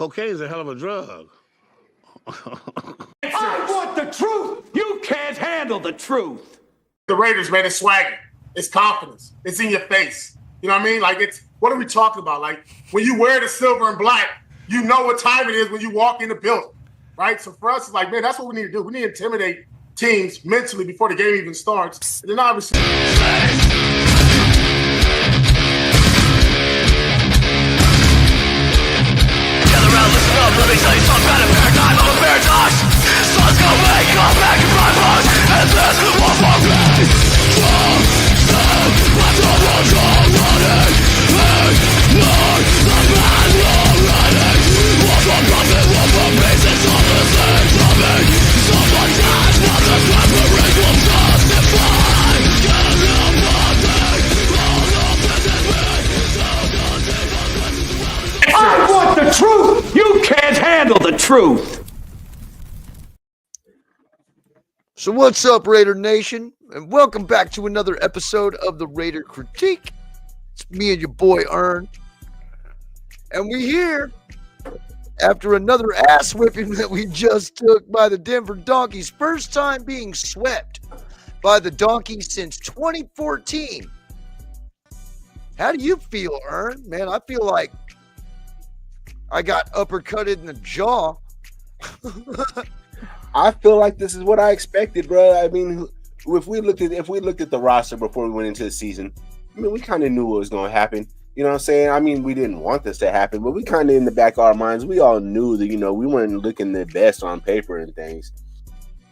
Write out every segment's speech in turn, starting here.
Cocaine is a hell of a drug. I want the truth. You can't handle the truth. The Raiders, man, it's swagger. It's confidence. It's in your face. You know what I mean? Like, it's, what are we talking about? Like, when you wear the silver and black, you know what time it is when you walk in the building, right? So for us, it's like, man, that's what we need to do. We need to intimidate teams mentally before the game even starts. And then obviously... Living some kind of paradigm of a paradox. Sun's gonna wake up back in my voice, and this was my plan. What's the world running? Ignore the man already. What's the profit? What's the basis of the thing coming? Someone dies, but the memories will justify. Can't help but think all of this is me. I want the truth. You can't handle the truth. So what's up, Raider Nation? And welcome back to another episode of the Raider Critique. It's me and your boy, Ern. And we here after another ass whipping that we just took by the Denver Donkeys. First time being swept by the Donkeys since 2014. How do you feel, Ern? Man, I feel like I got uppercutted in the jaw. I feel like this is what I expected, bro. I mean, if we looked at the roster before we went into the season, I mean, we kind of knew what was going to happen. You know what I'm saying? I mean, we didn't want this to happen, but we kind of in the back of our minds, we all knew that, you know, we weren't looking the best on paper and things.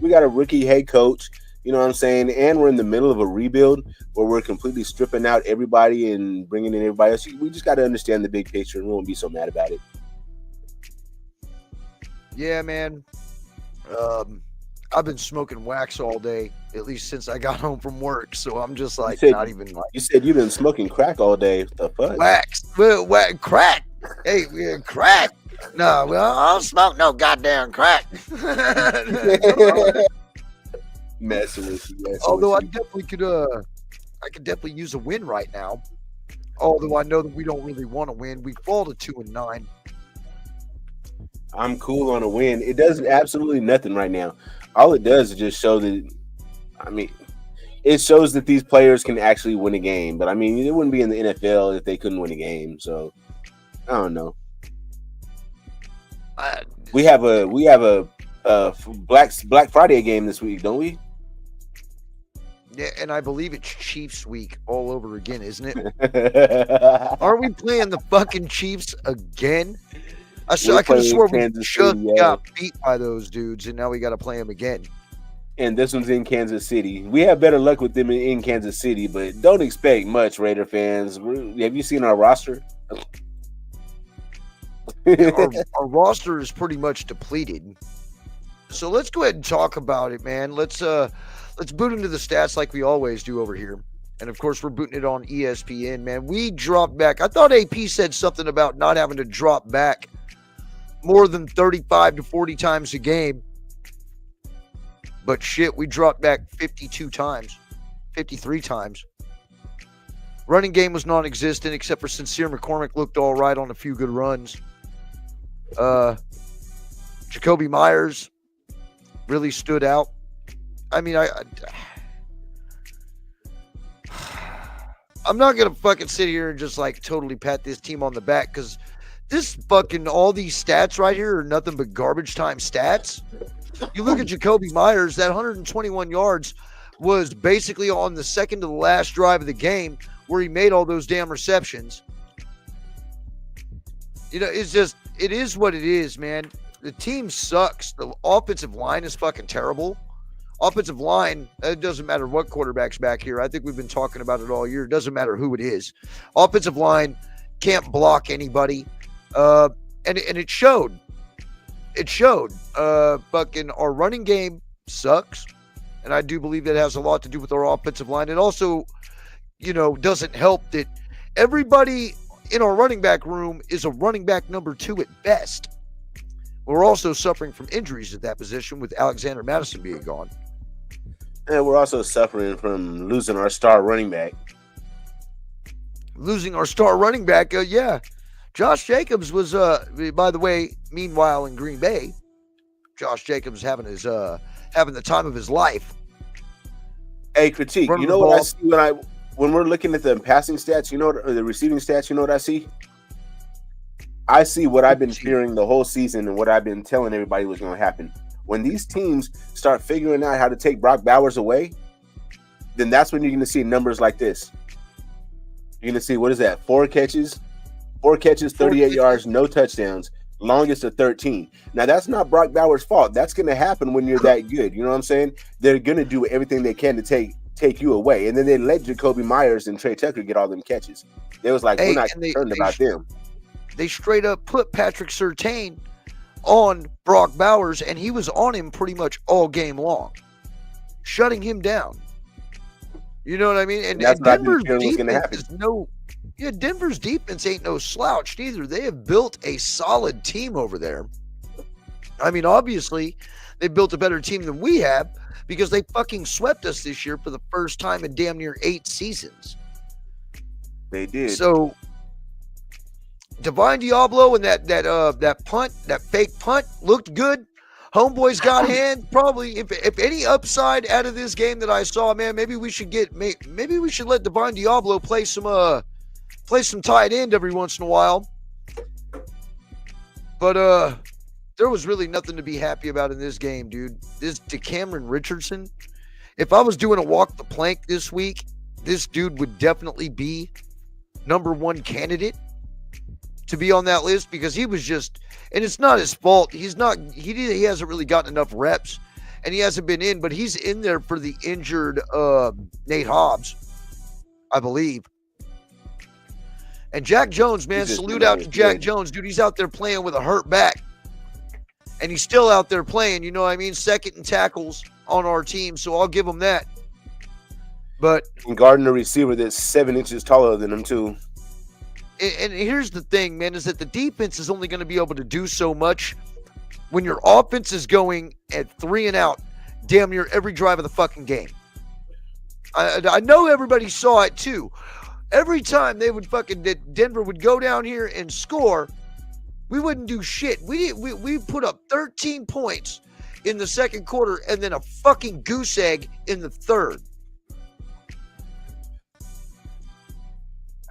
We got a rookie head coach, you know what I'm saying? And we're in the middle of a rebuild where we're completely stripping out everybody and bringing in everybody else. We just got to understand the big picture and we won't be so mad about it. Yeah, man. I've been smoking wax all day, at least since I got home from work. So I'm just like, not even like. You said you've been smoking crack all day. What the fuck? Wax. Well, crack. Hey, crack. No, well, I don't smoke no goddamn crack. Messing with you. Although I definitely could, I could definitely use a win right now. Although I know that we don't really want to win. We fall to 2-9. I'm cool on a win. It does absolutely nothing right now. All it does is just show that, I mean, it shows that these players can actually win a game. But I mean, it wouldn't be in the NFL if they couldn't win a game. So I don't know. We have a Black Friday game this week, don't we? Yeah, and I believe it's Chiefs week all over again, isn't it? Are we playing the fucking Chiefs again? I could have swore we just got beat by those dudes, and now we got to play them again. And this one's in Kansas City. We have better luck with them in Kansas City, but don't expect much, Raider fans. Have you seen our roster? our roster is pretty much depleted. So let's go ahead and talk about it, man. Let's boot into the stats like we always do over here. And, of course, we're booting it on ESPN, man. We dropped back. I thought AP said something about not having to drop back more than 35 to 40 times a game. But shit, we dropped back 52 times, 53 times. Running game was non-existent except for Sincere McCormick looked all right on a few good runs. Jacoby Myers really stood out. I mean, I'm not going to fucking sit here and just like totally pat this team on the back because this fucking, all these stats right here are nothing but garbage time stats. You look at Jacoby Myers, that 121 yards was basically on the second to the last drive of the game where he made all those damn receptions. You know, it's just, it is what it is, man. The team sucks. The offensive line is fucking terrible. Offensive line, it doesn't matter what quarterback's back here. I think we've been talking about it all year. It doesn't matter who it is. Offensive line can't block anybody. And it showed. It showed. Fucking our running game sucks. And I do believe that has a lot to do with our offensive line. It also, you know, doesn't help that everybody in our running back room is a running back number 2 at best. We're also suffering from injuries at that position with Alexander Madison being gone. And we're also suffering from losing our star running back. Losing our star running back, yeah. Josh Jacobs was, by the way, meanwhile in Green Bay, Josh Jacobs having the time of his life. Hey, critique. Running You the know what I ball. see when we're looking at the passing stats? Or the receiving stats. You know what I see? I see what I've been fearing the whole season and what I've been telling everybody was going to happen. When these teams start figuring out how to take Brock Bowers away, then that's when you're going to see numbers like this. You're going to see, what is that? 4 catches, 38 yards, no touchdowns, longest of 13. Now, that's not Brock Bowers' fault. That's going to happen when you're that good. You know what I'm saying? They're going to do everything they can to take you away. And then they let Jacoby Myers and Trey Tucker get all them catches. They was like, we're not concerned about them. They straight up put Patrick Surtain on Brock Bowers, and he was on him pretty much all game long, shutting him down. You know what I mean? And Denver's defense Denver's defense ain't no slouch either. They have built a solid team over there. I mean, obviously, they built a better team than we have because they fucking swept us this year for the first time in damn near 8 seasons. They did. So Divine Diablo and that punt, that fake punt, looked good. Homeboys got hand. Probably, if any upside out of this game that I saw, man, maybe we should let Divine Diablo play some tight end every once in a while. But there was really nothing to be happy about in this game, dude. This DeCameron Richardson. If I was doing a walk the plank this week, this dude would definitely be number 1 candidate to be on that list because he was just, and it's not his fault. He hasn't really gotten enough reps and he hasn't been in, but he's in there for the injured Nate Hobbs, I believe. And Jack Jones, man, salute out to Jack Jones, dude. He's out there playing with a hurt back and he's still out there playing, you know what I mean? Second in tackles on our team. So I'll give him that. But and guarding a receiver that's 7 inches taller than him too. And here's the thing, man, is that the defense is only going to be able to do so much when your offense is going at 3 and out damn near every drive of the fucking game. I know everybody saw it too. Every time Denver would go down here and score, we wouldn't do shit. We put up 13 points in the second quarter and then a fucking goose egg in the third.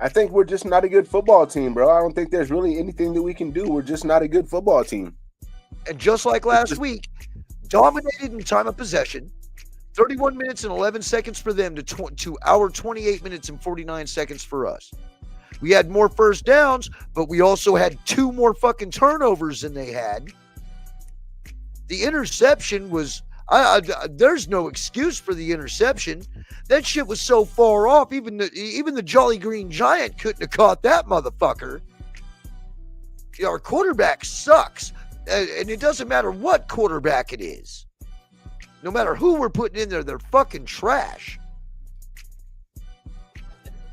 I think we're just not a good football team, bro. I don't think there's really anything that we can do. We're just not a good football team. And just like last week, dominated in time of possession, 31 minutes and 11 seconds for them to our 28 minutes and 49 seconds for us. We had more first downs, but we also had 2 more fucking turnovers than they had. The interception was, there's no excuse for the interception. That shit was so far off, even the Jolly Green Giant couldn't have caught that motherfucker. Our quarterback sucks, and it doesn't matter what quarterback it is. No matter who we're putting in there, they're fucking trash.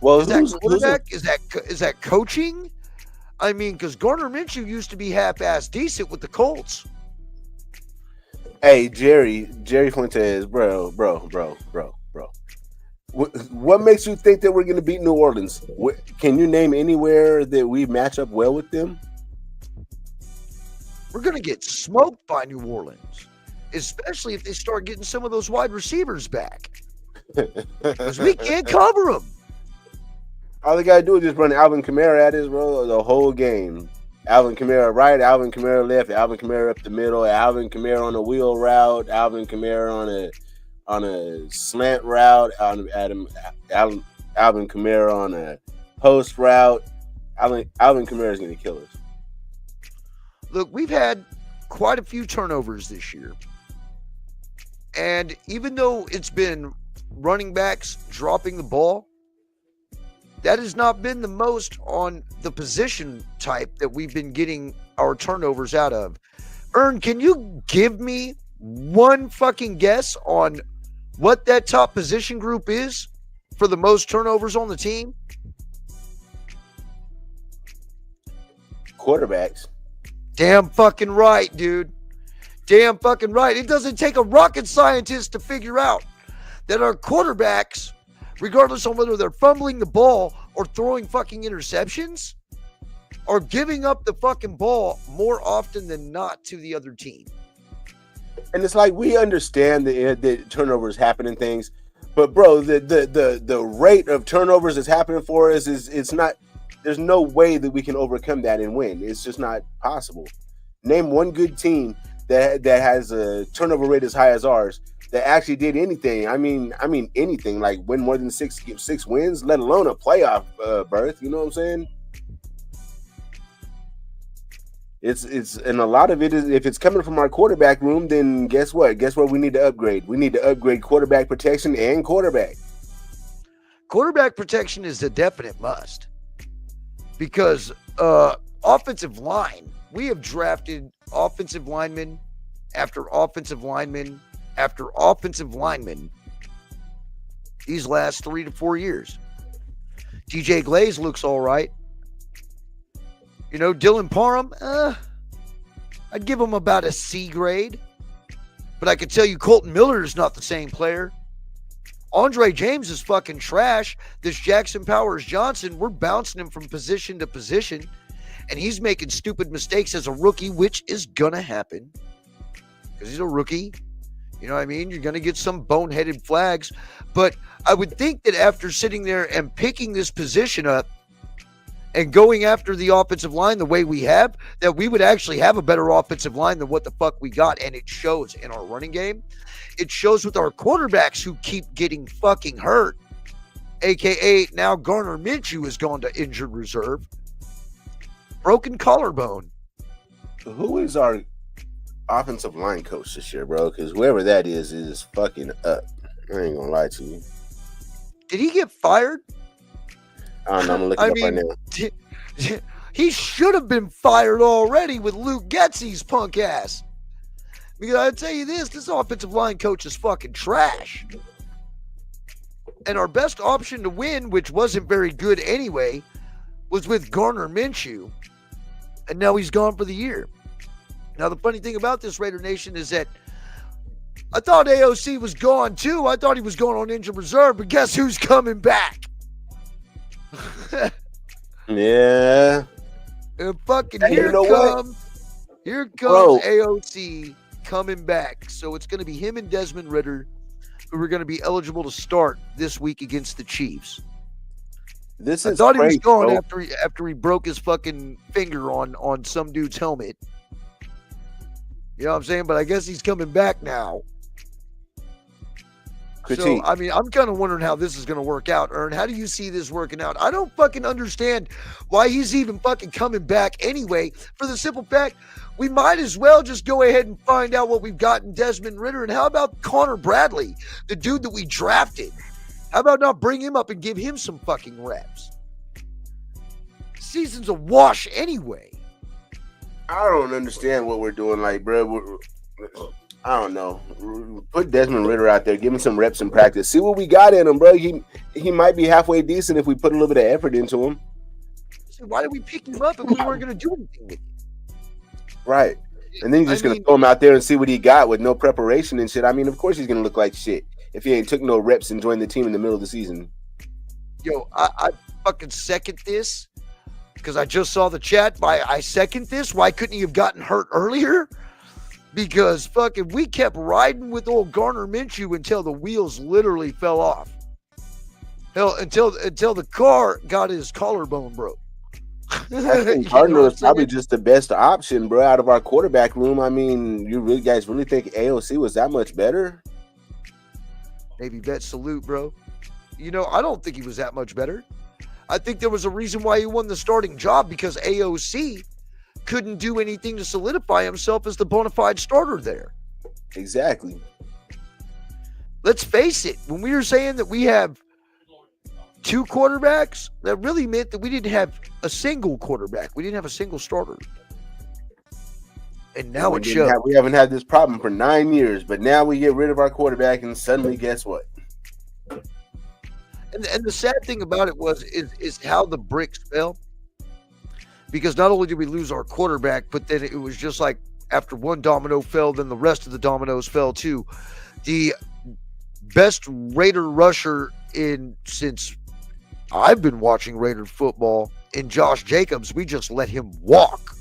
Well, is that quarterback? Is that coaching? I mean, because Gardner Minshew used to be half-ass decent with the Colts. Hey, Jerry Fuentes, bro. What makes you think that we're going to beat New Orleans? Can you name anywhere that we match up well with them? We're going to get smoked by New Orleans, especially if they start getting some of those wide receivers back. Because we can't cover them. All they got to do is just run Alvin Kamara at us, bro, the whole game. Alvin Kamara right, Alvin Kamara left, Alvin Kamara up the middle, Alvin Kamara on a wheel route, Alvin Kamara on a slant route, Alvin Kamara on a post route. Alvin Kamara is going to kill us. Look, we've had quite a few turnovers this year. And even though it's been running backs dropping the ball, that has not been the most on the position type that we've been getting our turnovers out of. Ern, can you give me one fucking guess on what that top position group is for the most turnovers on the team? Quarterbacks. Damn fucking right, dude. Damn fucking right. It doesn't take a rocket scientist to figure out that our quarterbacks, regardless on whether they're fumbling the ball or throwing fucking interceptions, are giving up the fucking ball more often than not to the other team. And it's like we understand the turnovers happen and things, but bro, the rate of turnovers that's happening for us is it's not. There's no way that we can overcome that and win. It's just not possible. Name one good team that has a turnover rate as high as ours that actually did anything. I mean anything, like win more than six wins, let alone a playoff berth. You know what I'm saying? It's and a lot of it is, if it's coming from our quarterback room, then guess what? Guess what we need to upgrade? We need to upgrade quarterback protection and quarterback. Quarterback protection is a definite must because offensive line, we have drafted offensive linemen after offensive linemen after offensive linemen these last 3 to 4 years. TJ Glaze looks all right. You know, Dylan Parham, I'd give him about a C grade. But I can tell you Colton Miller is not the same player. Andre James is fucking trash. This Jackson Powers Johnson, we're bouncing him from position to position. And he's making stupid mistakes as a rookie, which is going to happen. Because he's a rookie. You know what I mean? You're going to get some boneheaded flags. But I would think that after sitting there and picking this position up, and going after the offensive line the way we have, that we would actually have a better offensive line than what the fuck we got. And it shows in our running game. It shows with our quarterbacks who keep getting fucking hurt. AKA now Garner Minshew has gone to injured reserve. Broken collarbone. Who is our offensive line coach this year, bro? Because whoever that is fucking up. I ain't gonna lie to you. Did he get fired? I don't know. I'm gonna look it up right now. He should have been fired already with Luke Getsy's punk ass. Because I tell you this offensive line coach is fucking trash. And our best option to win, which wasn't very good anyway, was with Garner Minshew. And now he's gone for the year. Now, the funny thing about this, Raider Nation, is that I thought AOC was gone too. I thought he was going on injured reserve, but guess who's coming back? Yeah. And fucking Hey, here you know comes Bro. AOC coming back. So it's going to be him and Desmond Ridder who are going to be eligible to start this week against the Chiefs. This I is thought he was crazy, gone bro. after he broke his fucking finger on some dude's helmet. You know what I'm saying? But I guess he's coming back now. Critique. So, I mean, I'm kind of wondering how this is going to work out, Ern. How do you see this working out? I don't fucking understand why he's even fucking coming back anyway, for the simple fact we might as well just go ahead and find out what we've got in Desmond Ridder. And how about Connor Bradley, the dude that we drafted? How about not bring him up and give him some fucking reps? Season's a wash anyway. I don't understand what we're doing. Like, bro, I don't know. Put Desmond Ridder out there, give him some reps in practice. See what we got in him, bro. He might be halfway decent if we put a little bit of effort into him. So why did we pick him up if we weren't going to do anything with him? Right. And then you're just going to throw him out there and see what he got with no preparation and shit. I mean, of course he's going to look like shit if he ain't took no reps and joined the team in the middle of the season. Yo, I fucking second this because I just saw the chat. I second this. Why couldn't he have gotten hurt earlier? Because fucking we kept riding with old Garner Minshew until the wheels literally fell off. Hell, until the car got his collarbone broke. I think Gardner is probably just the best option, bro, out of our quarterback room. I mean, you guys really think AOC was that much better? Navy vet salute, bro. You know, I don't think he was that much better. I think there was a reason why he won the starting job, because AOC couldn't do anything to solidify himself as the bona fide starter there. Exactly. Let's face it, when we were saying that we have two quarterbacks, that really meant that we didn't have a single quarterback. We didn't have a single starter. And now it shows. We haven't had this problem for 9 years, but now we get rid of our quarterback, and suddenly, guess what? And the sad thing about it is how the bricks fell. Because not only did we lose our quarterback, but then it was just like after one domino fell, then the rest of the dominoes fell too. The best Raider rusher since I've been watching Raider football in Josh Jacobs, we just let him walk,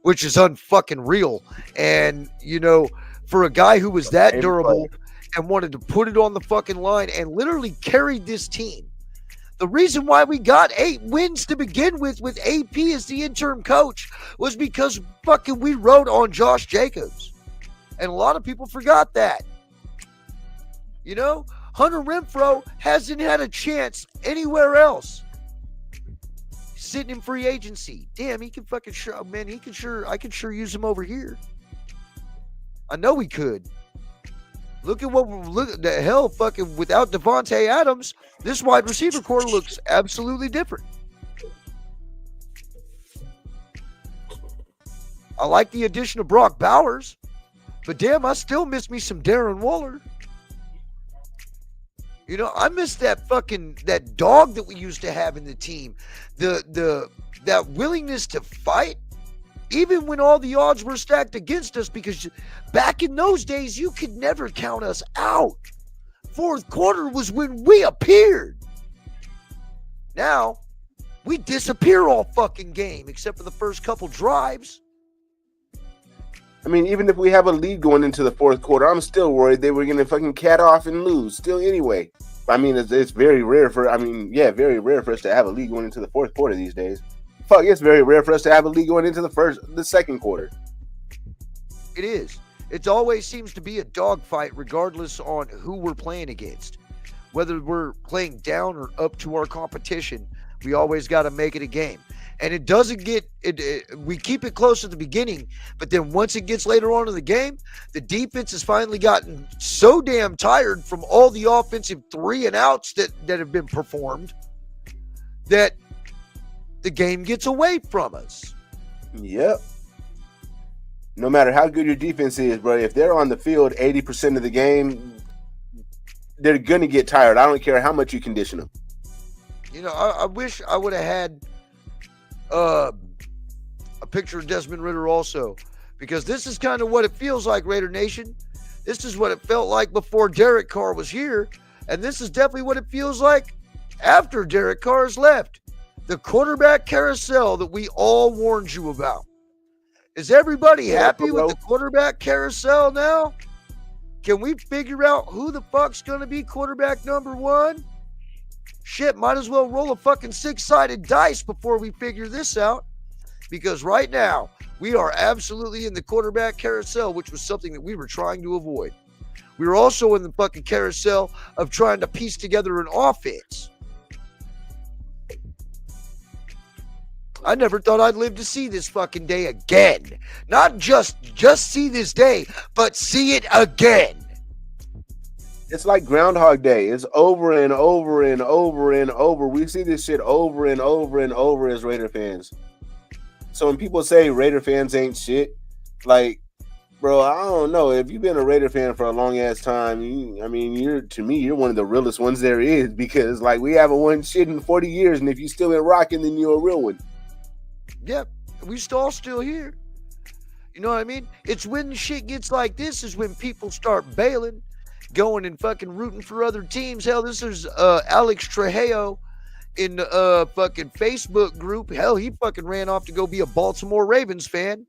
which is unfucking real. And, you know, for a guy who was that durable and wanted to put it on the fucking line and literally carried this team. The reason why we got 8 wins to begin with AP as the interim coach was because fucking we rode on Josh Jacobs. And a lot of people forgot that. You know, Hunter Renfrow hasn't had a chance anywhere else. Sitting in free agency. Damn, he can fucking sure, man, I could sure use him over here. I know we could. Look at the hell fucking without Devontae Adams, this wide receiver core looks absolutely different. I like the addition of Brock Bowers, but damn, I still miss me some Darren Waller. You know, I miss that dog that we used to have in the team. That willingness to fight, even when all the odds were stacked against us, because back in those days, you could never count us out. Fourth quarter was when we appeared. Now, we disappear all fucking game, except for the first couple drives. I mean, even if we have a lead going into the fourth quarter, I'm still worried they were going to fucking cat off and lose still anyway. I mean, it's very rare very rare for us to have a lead going into the fourth quarter these days. Fuck, it's very rare for us to have a lead going into the second quarter. It is. It always seems to be a dogfight regardless on who we're playing against. Whether we're playing down or up to our competition, we always got to make it a game. And it doesn't get we keep it close at the beginning, but then once it gets later on in the game, the defense has finally gotten so damn tired from all the offensive 3 and outs that have been performed that the game gets away from us. Yep. No matter how good your defense is, bro, if they're on the field 80% of the game, they're going to get tired. I don't care how much you condition them. You know, I wish I would have had a picture of Desmond Ridder also, because this is kind of what it feels like, Raider Nation. This is what it felt like before Derek Carr was here, and this is definitely what it feels like after Derek Carr has left. The quarterback carousel that we all warned you about. Is everybody happy with the quarterback carousel now? Can we figure out who the fuck's going to be quarterback number 1? Shit, might as well roll a fucking 6-sided dice before we figure this out. Because right now, we are absolutely in the quarterback carousel, which was something that we were trying to avoid. We were also in the fucking carousel of trying to piece together an offense. I never thought I'd live to see this fucking day again. Not just see this day, but see it again. It's like Groundhog Day. It's over and over and over and over. We see this shit over and over and over as Raider fans. So when people say Raider fans ain't shit, like, bro, I don't know. If you've been a Raider fan for a long ass time, you're one of the realest ones there is, because like we haven't won shit in 40 years, and if you still been rocking, then you're a real one. Yep, we still here. You know what I mean? It's when shit gets like this is when people start bailing, going and fucking rooting for other teams. Hell, this is Alex Trujillo in the fucking Facebook group. Hell, he fucking ran off to go be a Baltimore Ravens fan.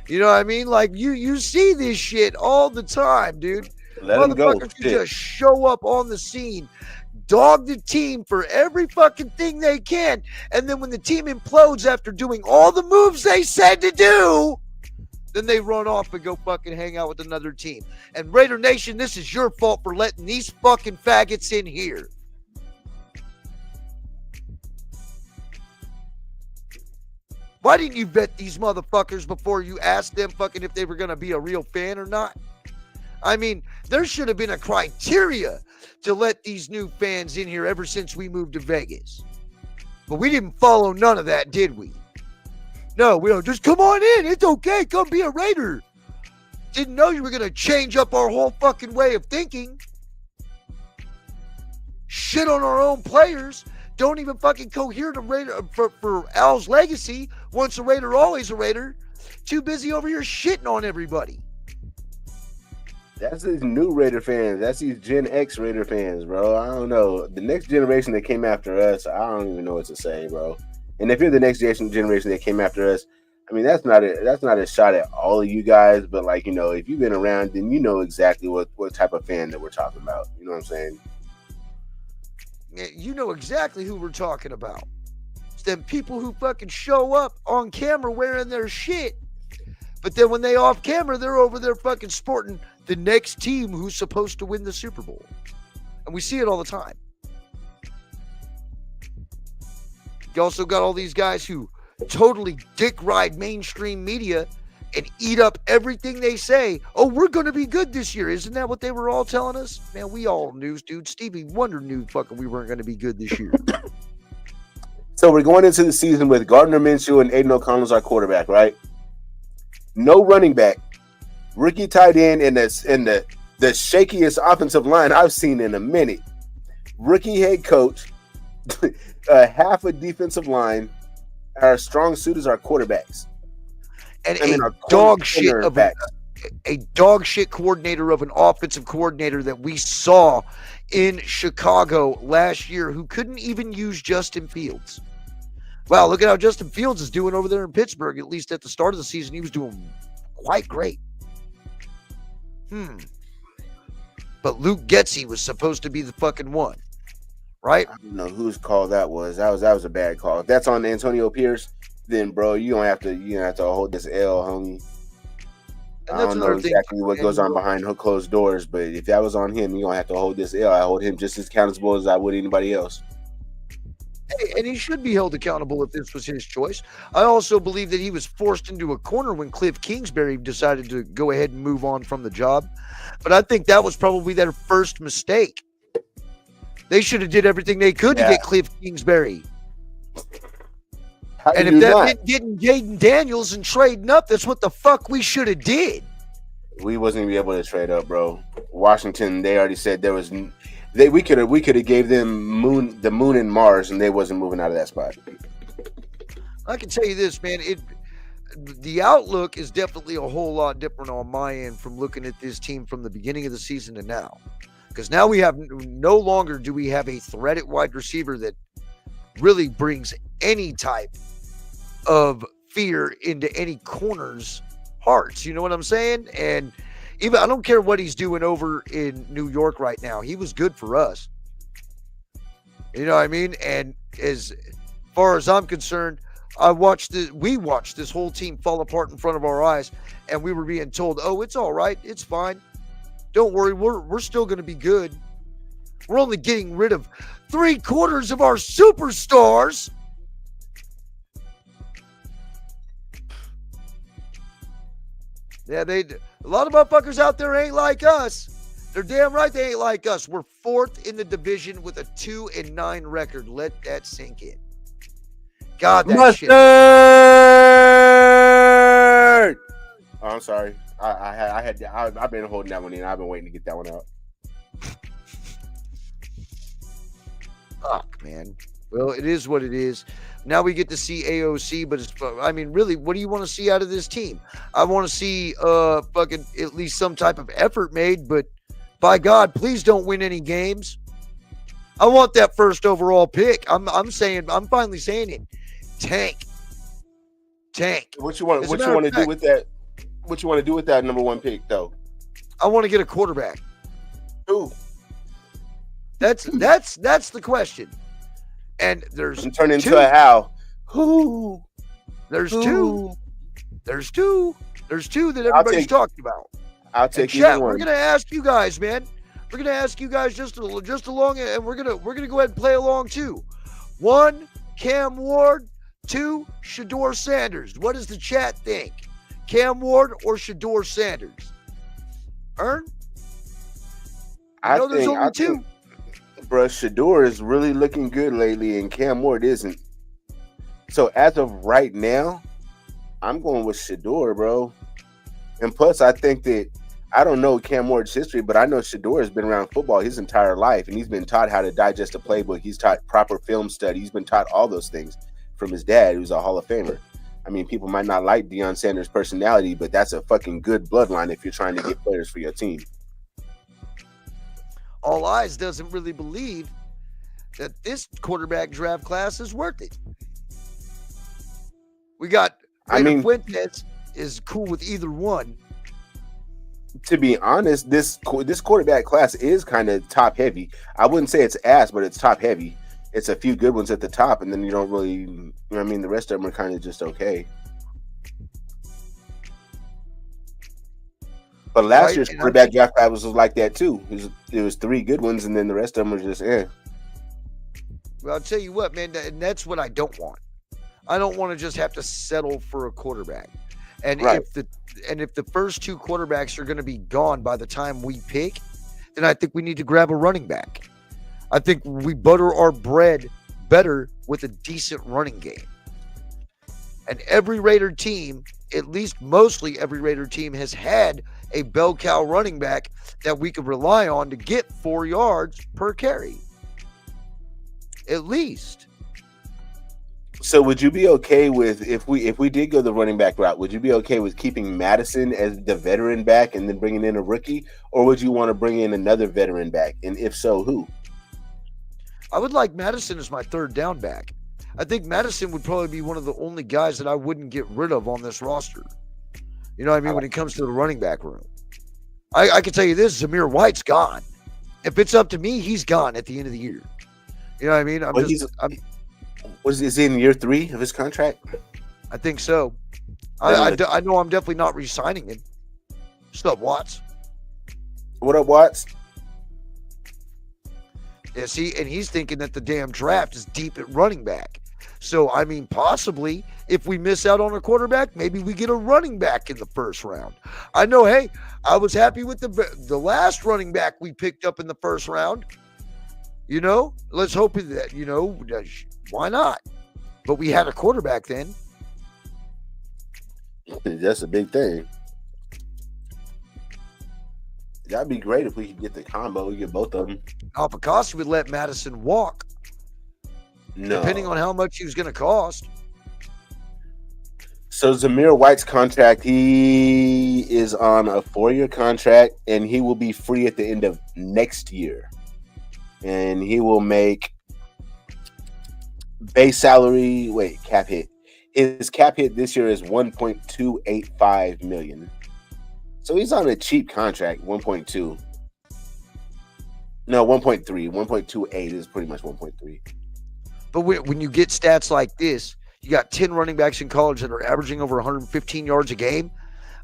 You know what I mean? Like, you see this shit all the time, dude. Let him go. Motherfuckers can just show up on the scene, dog the team for every fucking thing they can, and then when the team implodes after doing all the moves they said to do, then they run off and go fucking hang out with another team. And Raider Nation, this is your fault for letting these fucking faggots in here. Why didn't you vet these motherfuckers before you asked them fucking if they were going to be a real fan or not? I mean, there should have been a criteria to let these new fans in here ever since we moved to Vegas. But we didn't follow none of that, did we? No, we don't. Just come on in. It's okay. Come be a Raider. Didn't know you were going to change up our whole fucking way of thinking. Shit on our own players. Don't even fucking cohere to Raider for Al's legacy. Once a Raider, always a Raider. Too busy over here shitting on everybody. That's these new Raider fans. That's these Gen X Raider fans, bro. I don't know. The next generation that came after us, I don't even know what to say, bro. And if you're the next generation that came after us, I mean, that's not a shot at all of you guys, but like, you know, if you've been around, then you know exactly what type of fan that we're talking about. You know what I'm saying? You know exactly who we're talking about. It's them people who fucking show up on camera wearing their shit, but then when they off camera, they're over there fucking sporting the next team who's supposed to win the Super Bowl. And we see it all the time. You also got all these guys who totally dick ride mainstream media and eat up everything they say. Oh, we're going to be good this year. Isn't that what they were all telling us? Man, we all knew, dude. Stevie Wonder knew fucking we weren't going to be good this year. So we're going into the season with Gardner Minshew and Aiden O'Connell as our quarterback, right? No running back, rookie tight end, and the shakiest offensive line I've seen in a minute. Rookie head coach, half a defensive line. Our strong suit is our quarterbacks, and a dog shit of a dog shit coordinator of an offensive coordinator that we saw in Chicago last year, who couldn't even use Justin Fields. Wow, look at how Justin Fields is doing over there in Pittsburgh. At least at the start of the season, he was doing quite great. But Luke Getsy was supposed to be the fucking one, right? I don't know whose call that was. That was a bad call. If that's on Antonio Pierce, then bro, you don't have to hold this L, homie. I don't know exactly what goes on behind closed doors, but if that was on him, you don't have to hold this L. I hold him just as accountable as I would anybody else. Hey, and he should be held accountable if this was his choice. I also believe that he was forced into a corner when Cliff Kingsbury decided to go ahead and move on from the job. But I think that was probably their first mistake. They should have did everything they could to get Cliff Kingsbury. And if that meant getting Jaden Daniels and trading up, that's what the fuck we should have did. We wasn't even able to trade up, bro. Washington, they already said there was we could have gave them the moon and Mars, and they wasn't moving out of that spot. I can tell you this, man. The outlook is definitely a whole lot different on my end from looking at this team from the beginning of the season to now. Because now we have no longer do we have a threat at wide receiver that really brings any type of fear into any corner's hearts. You know what I'm saying? And even I don't care what he's doing over in New York right now. He was good for us. You know what I mean? And as far as I'm concerned, we watched this whole team fall apart in front of our eyes, and we were being told, "Oh, it's all right. It's fine. Don't worry. We're still going to be good. We're only getting rid of 3/4 of our superstars." Yeah, a lot of motherfuckers out there ain't like us. They're damn right they ain't like us. We're 4th in the division with a 2-9 record. Let that sink in. God, that Mustard! shit. Oh, I'm sorry. I've been holding that one in. I've been waiting to get that one out. Fuck, man. Well, it is what it is. Now we get to see AOC, but really, what do you want to see out of this team? I want to see fucking at least some type of effort made, but by God, please don't win any games. I want that first overall pick. I'm finally saying it. Tank. What you want to do with that? What you want to do with that number 1 pick, though? I want to get a quarterback. Who? That's the question. And there's turn into a Hal. Who? There's two. There's two that everybody's talking about. I'll take either one. We're gonna ask you guys, man. We're gonna ask you guys just along, and we're gonna go ahead and play along too. 1, Cam Ward. 2, Shedeur Sanders. What does the chat think? Cam Ward or Shedeur Sanders? Ern? There's only 2. Bro, Shedeur is really looking good lately, and Cam Ward isn't. So as of right now, I'm going with Shedeur, bro. And plus, I think that I don't know Cam Ward's history, but I know Shedeur has been around football his entire life, and he's been taught how to digest a playbook. He's taught proper film study. He's been taught all those things from his dad, who's a Hall of Famer. I mean, people might not like Deion Sanders' personality, but that's a fucking good bloodline if you're trying to get players for your team. All Eyes doesn't really believe that this quarterback draft class is worth it. We got I Raider mean- Fuentes is cool with either one. To be honest, this quarterback class is kind of top heavy. I wouldn't say it's ass, but it's top heavy. It's a few good ones at the top, and then you don't really, you know what I mean? The rest of them are kind of just okay. But last Right, year's and quarterback draft class was like that too. There was three good ones, and then the rest of them were just Well, I'll tell you what, man, and that's what I don't want. I don't want to just have to settle for a quarterback. And Right. if the first two quarterbacks are going to be gone by the time we pick, then I think we need to grab a running back. I think we butter our bread better with a decent running game. And every Raider team, at least mostly every Raider team, has had a bell cow running back that we could rely on to get 4 yards per carry. At least. So would you be okay with if we did go the running back route? Would you be okay with keeping Madison as the veteran back and then bringing in a rookie, or would you want to bring in another veteran back? And if so, who? I would like Madison as my third down back. I think Madison would probably be one of the only guys that I wouldn't get rid of on this roster. You know what I mean? When it comes to the running back room, I can tell you this: Zamir White's gone. If it's up to me, he's gone at the end of the year. You know what I mean? Is he in year 3 of his contract? I think so. I know I'm definitely not re-signing him. Still up, Watts. What up, Watts? Yeah, see, and he's thinking that the damn draft is deep at running back. So, I mean, possibly, if we miss out on a quarterback, maybe we get a running back in the first round. I know, hey, I was happy with the last running back we picked up in the first round. You know, let's hope that, you know, why not? But we had a quarterback then. That's a big thing. That'd be great if we could get the combo, we get both of them. Alpacossi would let Madison walk, No. depending on how much he was going to cost. So Zamir White's contract, he is on a 4-year contract, and he will be free at the end of next year. And he will make base salary. Cap hit. His cap hit this year is $1.285 million. So he's on a cheap contract, 1.2. No, 1.3. 1.28 is pretty much 1.3. But when you get stats like this, you got 10 running backs in college that are averaging over 115 yards a game.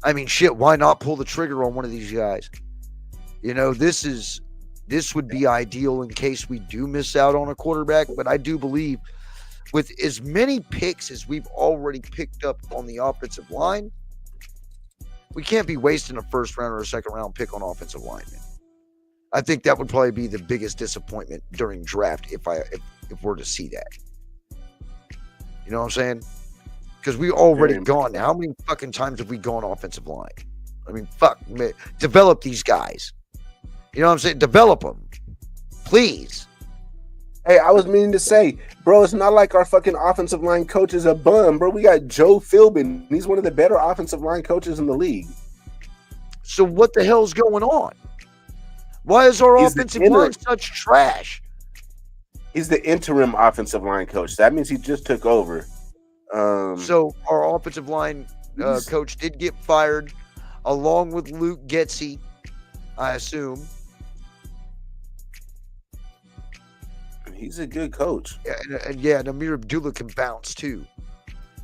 I mean, shit, why not pull the trigger on one of these guys? You know, this would be ideal in case we do miss out on a quarterback. But I do believe with as many picks as we've already picked up on the offensive line, we can't be wasting a first round or a second round pick on offensive linemen. I think that would probably be the biggest disappointment during draft if we're to see that. You know what I'm saying? Because we already gone. How many fucking times have we gone offensive line? I mean, fuck, man. Develop these guys. You know what I'm saying? Develop them. Please. Hey, I was meaning to say, bro, it's not like our fucking offensive line coach is a bum, bro. We got Joe Philbin. He's one of the better offensive line coaches in the league. So what the hell's going on? Why is our offensive line such trash? He's the interim offensive line coach. That means he just took over. So our offensive line coach did get fired along with Luke Getsy, I assume. He's a good coach. And Amir Abdullah can bounce too.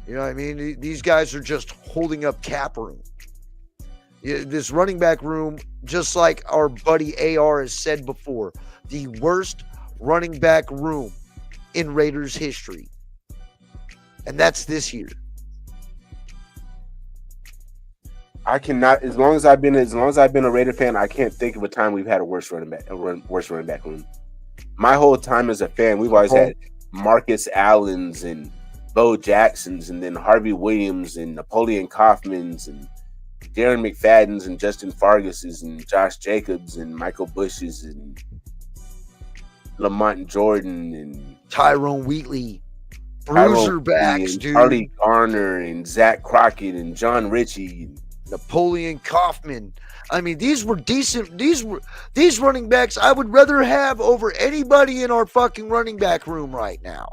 You know what I mean? These guys are just holding up cap room. This running back room, just like our buddy AR has said before, the worst running back room in Raiders history. And that's this year. I cannot, as long as I've been a Raider fan, I can't think of a time we've had a worse running back room. My whole time as a fan, we've always had Marcus Allens and Bo Jacksons, and then Harvey Williams and Napoleon Kaufmans and Darren McFadden's and Justin Fargas's and Josh Jacobs and Michael Bush's and Lamont Jordan and Tyrone Wheatley, bruiser backs, dude. Charlie Garner and Zach Crockett and John Ritchie and Napoleon Kaufman. I mean, these were decent. These running backs I would rather have over anybody in our fucking running back room right now.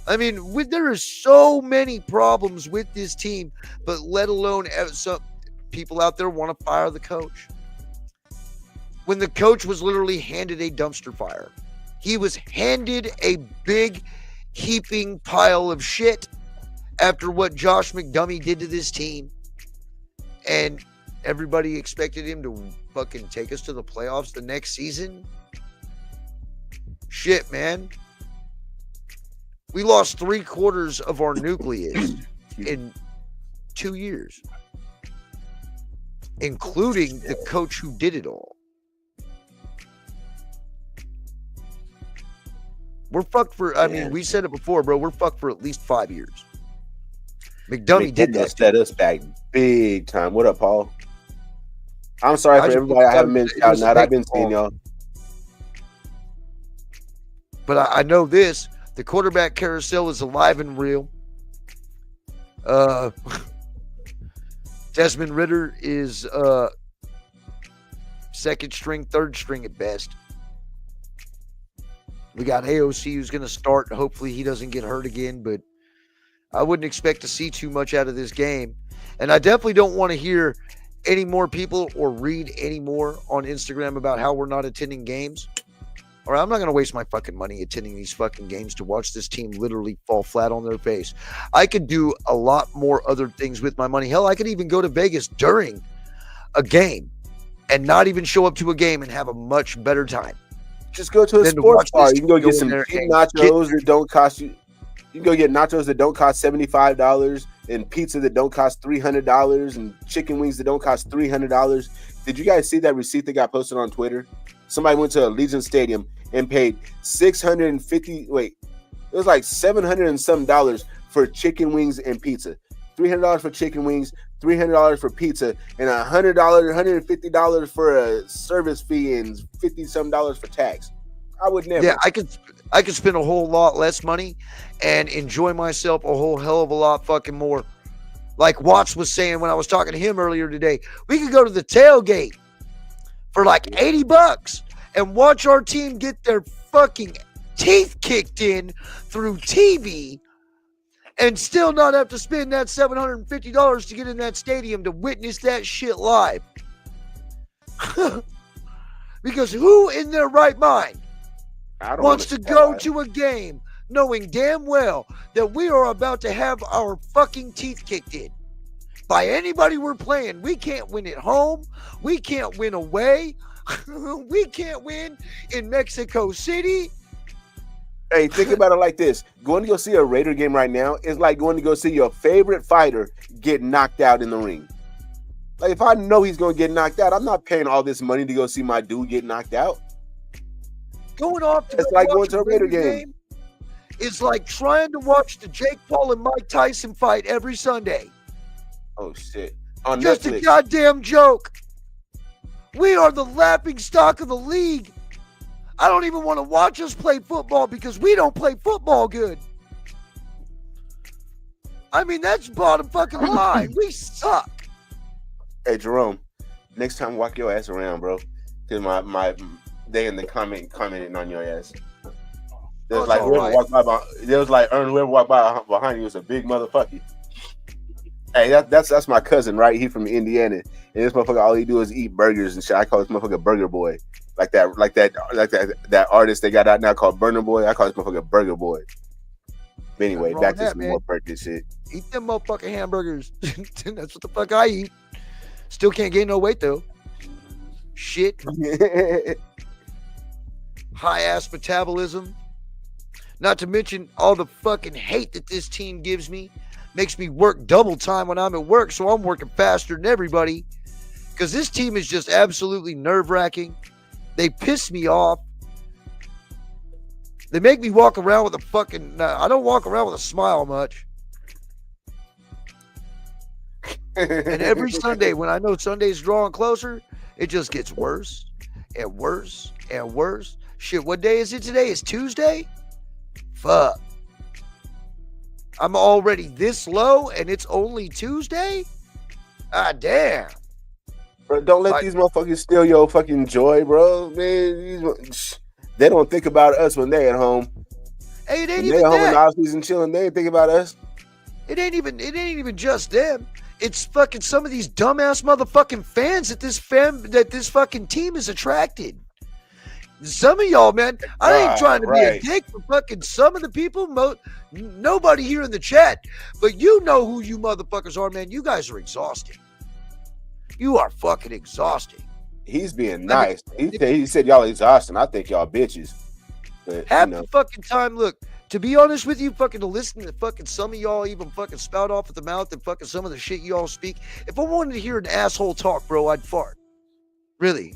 I mean, there is so many problems with this team, but let alone some people out there want to fire the coach. When the coach was literally handed a dumpster fire, he was handed a big heaping pile of shit after what Josh McDummy did to this team. And everybody expected him to fucking take us to the playoffs the next season. Shit, man. We lost 3/4 of our nucleus in 2 years, including the coach who did it all. We're fucked for, I mean, we said it before, bro. We're fucked for at least 5 years. McDummy did that. Set us back big time. What up, Paul? I'm sorry for everybody I haven't been shouting out. I've been seeing y'all. But I know this. The quarterback carousel is alive and real. Desmond Ridder is second string, third string at best. We got AOC who's going to start. Hopefully he doesn't get hurt again, but I wouldn't expect to see too much out of this game. And I definitely don't want to hear any more people or read any more on Instagram about how we're not attending games. All right, I'm not going to waste my fucking money attending these fucking games to watch this team literally fall flat on their face. I could do a lot more other things with my money. Hell, I could even go to Vegas during a game and not even show up to a game and have a much better time. Just go to a sports bar. You can go get some nachos that don't cost you. You can go get nachos that don't cost $75 and pizza that don't cost $300 and chicken wings that don't cost $300. Did you guys see that receipt that got posted on Twitter? Somebody went to Allegiant Stadium and paid $650. Wait, it was like $700 and some dollars for chicken wings and pizza. $300 for chicken wings, $300 for pizza, and $100, $150 for a service fee and $50 some dollars for tax. I would never. Yeah, I could spend a whole lot less money and enjoy myself a whole hell of a lot fucking more. Like Watts was saying when I was talking to him earlier today, we could go to the tailgate for like $80 and watch our team get their fucking teeth kicked in through TV and still not have to spend that $750 to get in that stadium to witness that shit live. Because who in their right mind wants to go to a game knowing damn well that we are about to have our fucking teeth kicked in by anybody we're playing? We can't win at home. We can't win away. We can't win in Mexico City. Hey, think about it like this. Going to go see a Raider game right now is like going to go see your favorite fighter get knocked out in the ring. Like, if I know he's going to get knocked out, I'm not paying all this money to go see my dude get knocked out. Going off to it's like going to a Raider game. It's like trying to watch the Jake Paul and Mike Tyson fight every Sunday. Oh, shit. On Just Netflix. a goddamn joke. We are the laughing stock of the league. I don't even want to watch us play football because we don't play football good. I mean, that's bottom fucking line. We suck. Hey, Jerome, next time walk your ass around, bro. Because they in the commenting on your ass. There's like whoever walked by whoever walked by behind you was a big motherfucker. Hey, that's my cousin, right? He from Indiana, and this motherfucker all he do is eat burgers and shit. I call this motherfucker Burger Boy, like that artist they got out now called Burner Boy. I call this motherfucker Burger Boy. But anyway, back to some more burger shit. Eat them motherfucking hamburgers. That's what the fuck I eat. Still can't gain no weight though. Shit. High ass metabolism. Not to mention all the fucking hate that this team gives me. Makes me work double time when I'm at work, so I'm working faster than everybody. Because this team is just absolutely nerve-wracking. They piss me off. They make me walk around with a fucking... I don't walk around with a smile much. And every Sunday, when I know Sunday's drawing closer, it just gets worse and worse and worse. Shit, what day is it today? It's Tuesday? Fuck. I'm already this low and it's only Tuesday? Ah, damn. Bro, don't let these motherfuckers steal your fucking joy, bro. Man, they don't think about us when they at home. Hey, it ain't And even they home in the that. offseason chilling. They ain't thinking about us. It ain't even just them. It's fucking some of these dumbass motherfucking fans that this fucking team is attracted. Some of y'all, man, I ain't trying to be a dick for fucking some of the people. Nobody here in the chat, but you know who you motherfuckers are, man. You guys are exhausting. You are fucking exhausting. He's being nice. He said y'all exhausting. I think y'all bitches. But, half the fucking time, look, to be honest with you, fucking to listen to fucking some of y'all even fucking spout off at the mouth and fucking some of the shit y'all speak. If I wanted to hear an asshole talk, bro, I'd fart. Really.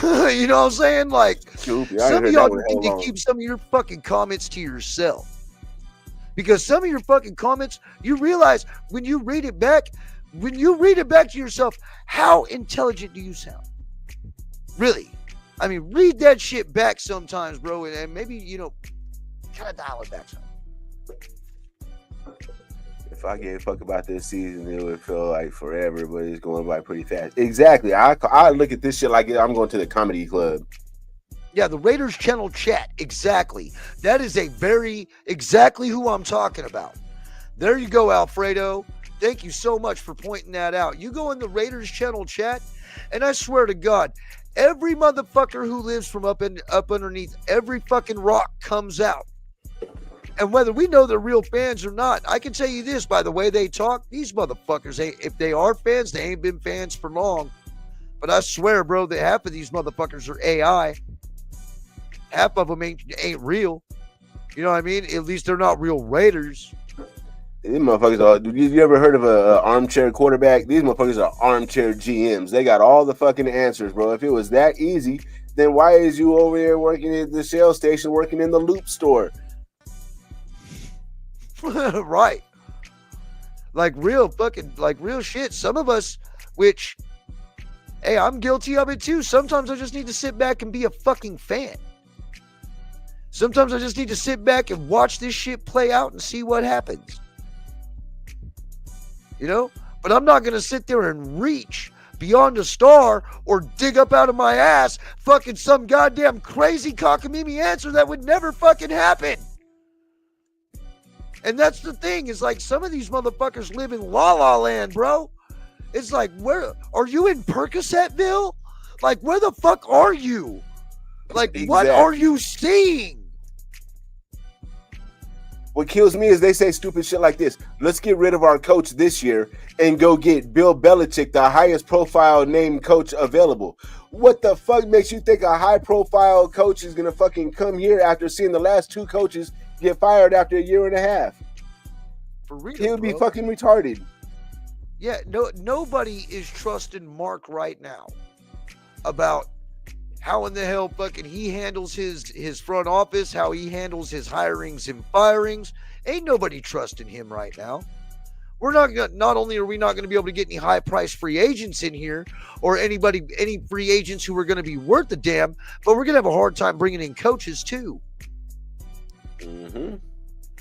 You know what I'm saying? Like, some of y'all need to keep some of your fucking comments to yourself. Because some of your fucking comments, you realize when you read it back to yourself, how intelligent do you sound? Really? I mean, read that shit back sometimes, bro, and maybe, kind of dial it back some. If I gave a fuck about this season, it would feel like forever, but it's going by pretty fast. Exactly. I look at this shit like I'm going to the comedy club. Yeah, the Raiders channel chat. Exactly. That is exactly who I'm talking about. There you go, Alfredo. Thank you so much for pointing that out. You go in the Raiders channel chat, and I swear to God, every motherfucker who lives from up underneath every fucking rock comes out. And whether we know they're real fans or not, I can tell you this, by the way they talk, these motherfuckers, if they are fans, they ain't been fans for long. But I swear, bro, that half of these motherfuckers are AI. Half of them ain't real. You know what I mean? At least they're not real Raiders. These motherfuckers are. You ever heard of a armchair quarterback? These motherfuckers are armchair GMs. They got all the fucking answers, bro. If it was that easy, then why is you over there working at the Shell station, working in the Loop store? Right. Like real shit. Some of us, which, hey, I'm guilty of it too. Sometimes I just need to sit back and be a fucking fan. Sometimes I just need to sit back and watch this shit play out and see what happens. But I'm not going to sit there and reach beyond a star or dig up out of my ass fucking some goddamn crazy cockamamie answer that would never fucking happen. And that's the thing, is like some of these motherfuckers live in La La Land, bro. It's like, where are you in Percocetville? Like, where the fuck are you? Like, exactly. What are you seeing? What kills me is they say stupid shit like this. Let's get rid of our coach this year and go get Bill Belichick, the highest profile named coach available. What the fuck makes you think a high profile coach is going to fucking come here after seeing the last two coaches get fired after a year and a half? For real, he would be fucking retarded. Yeah, nobody is trusting Mark right now about how in the hell fucking he handles his front office, how he handles his hirings and firings. Ain't nobody trusting him right now. Not only are we not going to be able to get any high price free agents in here or any free agents who are going to be worth a damn, but we're going to have a hard time bringing in coaches too. Mm-hmm.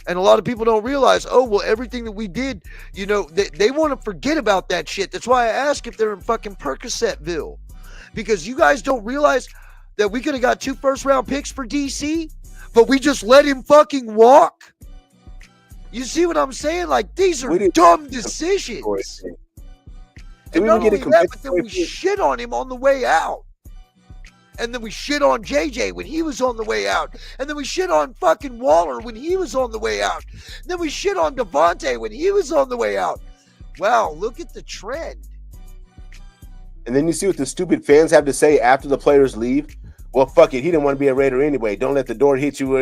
And a lot of people don't realize, everything that we did, they want to forget about that shit. That's why I ask if they're in fucking Percocetville. Because you guys don't realize that we could have got 2 first-round picks for DC, but we just let him fucking walk. You see what I'm saying? Like, these are dumb decisions. And not only that, but then we shit on him on the way out. And then we shit on JJ when he was on the way out. And then we shit on fucking Waller when he was on the way out. And then we shit on Devontae when he was on the way out. Wow, look at the trend. And then you see what the stupid fans have to say after the players leave. Well, fuck it. He didn't want to be a Raider anyway. Don't let the door hit you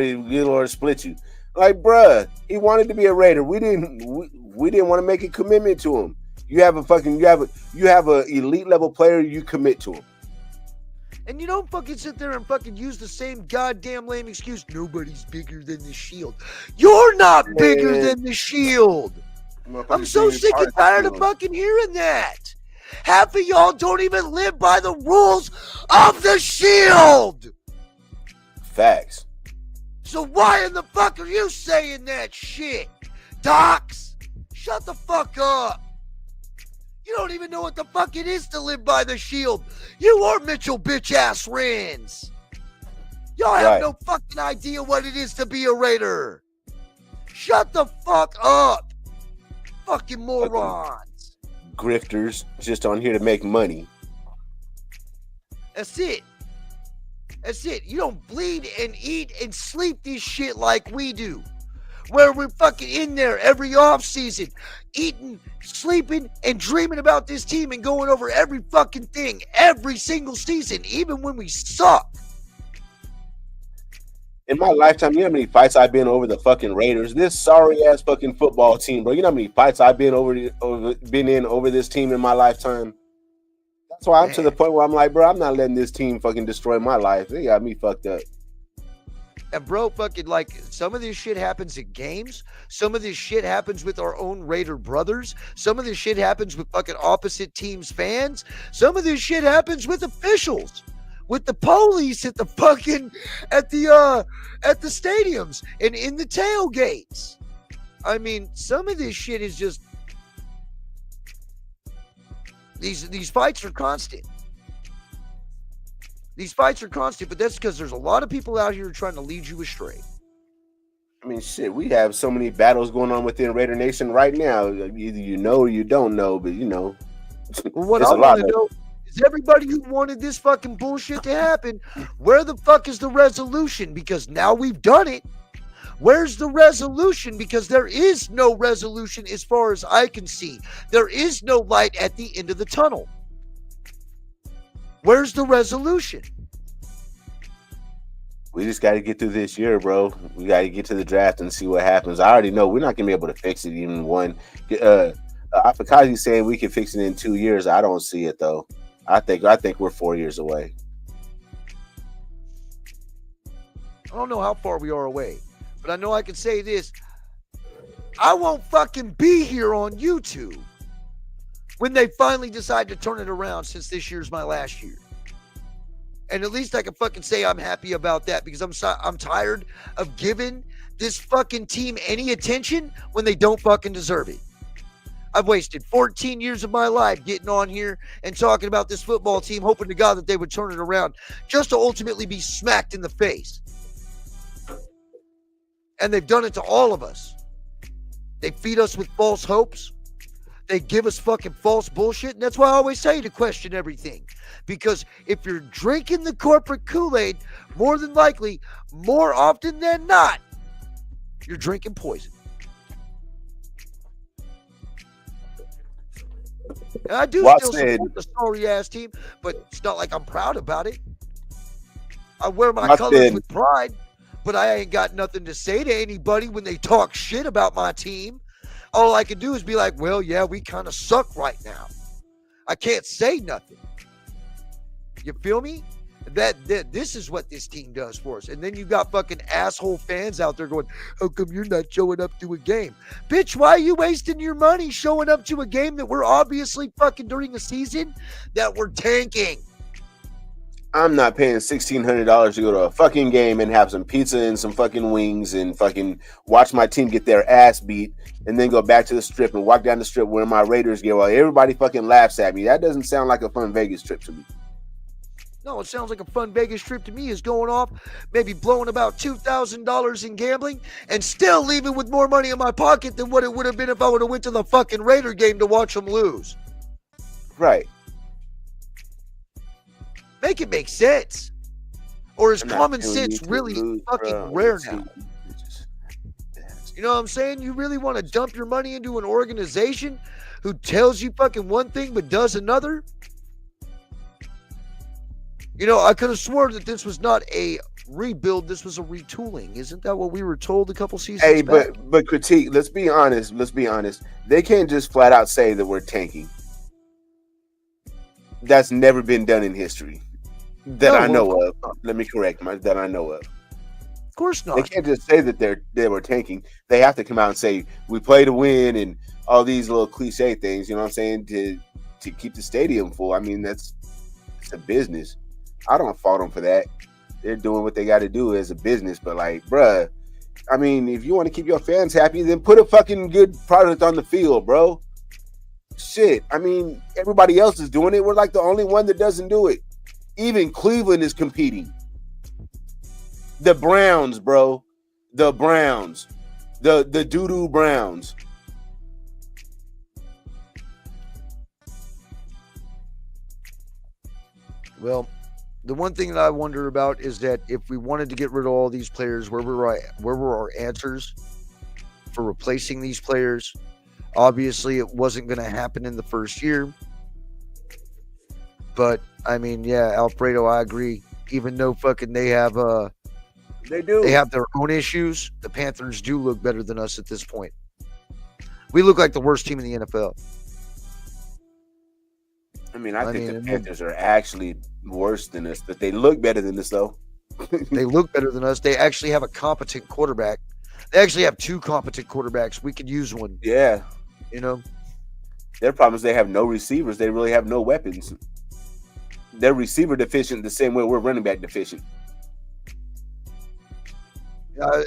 or split you. Like, bruh, he wanted to be a Raider. We didn't want to make a commitment to him. You have a elite level player. You commit to him. And you don't fucking sit there and fucking use the same goddamn lame excuse. Nobody's bigger than the Shield. You're not bigger than the Shield. I'm so sick and tired of fucking hearing that. Half of y'all don't even live by the rules of the Shield. Facts. So why in the fuck are you saying that shit? Docs, shut the fuck up. You don't even know what the fuck it is to live by the Shield. You are Mitchell bitch ass Rins. Y'all have Right. no fucking idea what it is to be a Raider. Shut the fuck up. Fucking morons. Grifters just on here to make money. That's it. That's it. You don't bleed and eat and sleep this shit like we do. Where we're fucking in there every offseason, eating, sleeping, and dreaming about this team and going over every fucking thing every single season, even when we suck. In my lifetime, you know how many fights I've been over the fucking Raiders? This sorry ass fucking football team, bro. You know how many fights I've been over this team in my lifetime? That's why I'm to the point where I'm like, bro, I'm not letting this team fucking destroy my life. They got me fucked up. And bro, fucking like some of this shit happens at games. Some of this shit happens with our own Raider brothers. Some of this shit happens with fucking opposite teams fans. Some of this shit happens with officials, with the police at the fucking at the stadiums and in the tailgates. I mean, some of this shit is just these fights are constant. These fights are constant, but that's because there's a lot of people out here trying to lead you astray. I mean, shit, we have so many battles going on within Raider Nation right now. Either you know or you don't know, but you know. Well, what I want to know is everybody who wanted this fucking bullshit to happen, where the fuck is the resolution? Because now we've done it. Where's the resolution? Because there is no resolution as far as I can see. There is no light at the end of the tunnel. Where's the resolution? We just got to get through this year, bro. We got to get to the draft and see what happens. I already know we're not going to be able to fix it even one. Afakazi saying we can fix it in 2 years. I don't see it, though. I think we're 4 years away. I don't know how far we are away, but I know I can say this. I won't fucking be here on YouTube when they finally decide to turn it around, since this year's my last year. And at least I can fucking say I'm happy about that, because I'm tired of giving this fucking team any attention when they don't fucking deserve it. I've wasted 14 years of my life getting on here and talking about this football team, hoping to God that they would turn it around, just to ultimately be smacked in the face. And they've done it to all of us. They feed us with false hopes. They give us fucking false bullshit. And that's why I always say to question everything. Because if you're drinking the corporate Kool-Aid, more than likely, more often than not, you're drinking poison. And I do still support the sorry-ass team, but it's not like I'm proud about it. I wear my colors with pride, but I ain't got nothing to say to anybody when they talk shit about my team. All I can do is be like, well, yeah, we kind of suck right now. I can't say nothing. You feel me? That this is what this team does for us. And then you got fucking asshole fans out there going, how come you're not showing up to a game? Bitch, why are you wasting your money showing up to a game that we're obviously fucking during a season that we're tanking? I'm not paying $1,600 to go to a fucking game and have some pizza and some fucking wings and fucking watch my team get their ass beat and then go back to the strip and walk down the strip wearing my Raiders gear while everybody fucking laughs at me. That doesn't sound like a fun Vegas trip to me. No, it sounds like a fun Vegas trip to me, is going off, maybe blowing about $2,000 in gambling and still leaving with more money in my pocket than what it would have been if I would have went to the fucking Raider game to watch them lose. Right. Make it make sense. Or is common sense really fucking rare now? You know what I'm saying? You really want to dump your money into an organization who tells you fucking one thing but does another? You know, I could have sworn that this was not a rebuild. This was a retooling. Isn't that what we were told a couple seasons back? But critique, let's be honest. They can't just flat out say that we're tanking. That's never been done in history. I know of. Let me correct that I know of. Of course not. They can't just say that they were tanking. They have to come out and say we play to win and all these little cliche things, you know what I'm saying, to keep the stadium full. I mean, it's a business. I don't fault them for that. They're doing what they got to do as a business. But like, bruh, I mean, if you want to keep your fans happy, then put a fucking good product on the field, bro. Shit. I mean, everybody else is doing it. We're like the only one that doesn't do it. Even Cleveland is competing. The Browns, bro. The Browns. The doo-doo Browns. Well, the one thing that I wonder about is that if we wanted to get rid of all these players, where were our answers for replacing these players? Obviously, it wasn't going to happen in the first year. But I mean, yeah, Alfredo, I agree. Even though fucking they have their own issues, the Panthers do look better than us at this point. We look like the worst team in the NFL. I mean, I think the Panthers are actually worse than us, but they look better than us, though. They look better than us. They actually have a competent quarterback. They actually have two competent quarterbacks. We could use one. Yeah. You know? Their problem is they have no receivers. They really have no weapons. They're receiver deficient the same way we're running back deficient.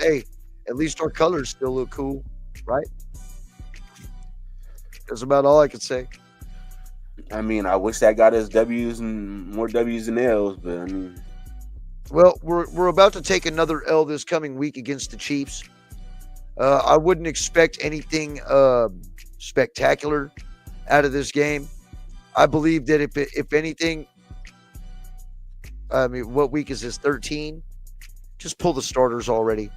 Hey, at least our colors still look cool, right? That's about all I could say. I mean, I wish that got us W's and more W's than L's, but I mean, well, we're about to take another L this coming week against the Chiefs. I wouldn't expect anything spectacular out of this game. I believe that if anything, I mean, what week is this? 13? Just pull the starters already.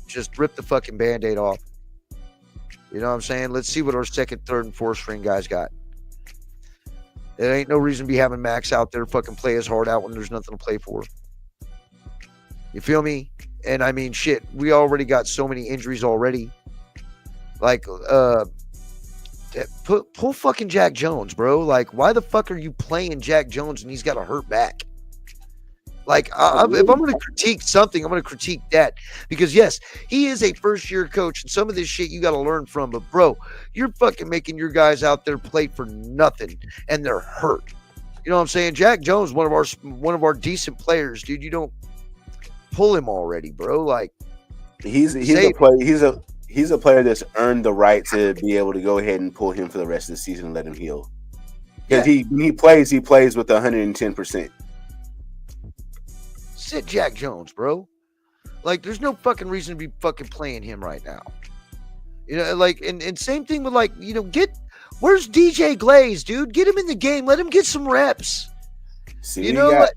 Just rip the fucking Band-Aid off. You know what I'm saying? Let's see what our second, third, and fourth string guys got. There ain't no reason to be having Max out there fucking play his heart out when there's nothing to play for. You feel me? And I mean, shit, we already got so many injuries already. Like, pull fucking Jack Jones, bro. Like, why the fuck are you playing Jack Jones and he's got a hurt back? Like, if I'm going to critique something, I'm going to critique that. Because, yes, he is a first-year coach, and some of this shit you got to learn from. But, bro, you're fucking making your guys out there play for nothing, and they're hurt. You know what I'm saying? Jack Jones, one of our decent players, dude. You don't pull him already, bro. Like, he's a player that's earned the right to be able to go ahead and pull him for the rest of the season and let him heal. Because when he plays with 110%. Sit Jack Jones, bro. Like, there's no fucking reason to be fucking playing him right now. You know, like, and same thing with, like, you know, where's DJ Glaze, dude? Get him in the game. Let him get some reps. See, you know,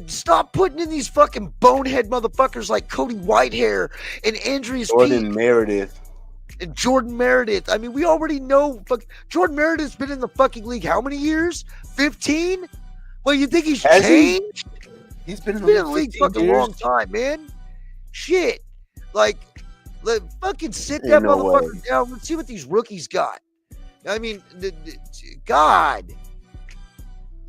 stop putting in these fucking bonehead motherfuckers like Cody Whitehair and Andreas Jordan Meredith. And Jordan Meredith. I mean, we already know Jordan Meredith's been in the fucking league how many years? 15? Well, you think he's changed? He's been in the league fucking long time, man. Shit. Like, fucking sit that motherfucker down. Let's see what these rookies got. I mean, God.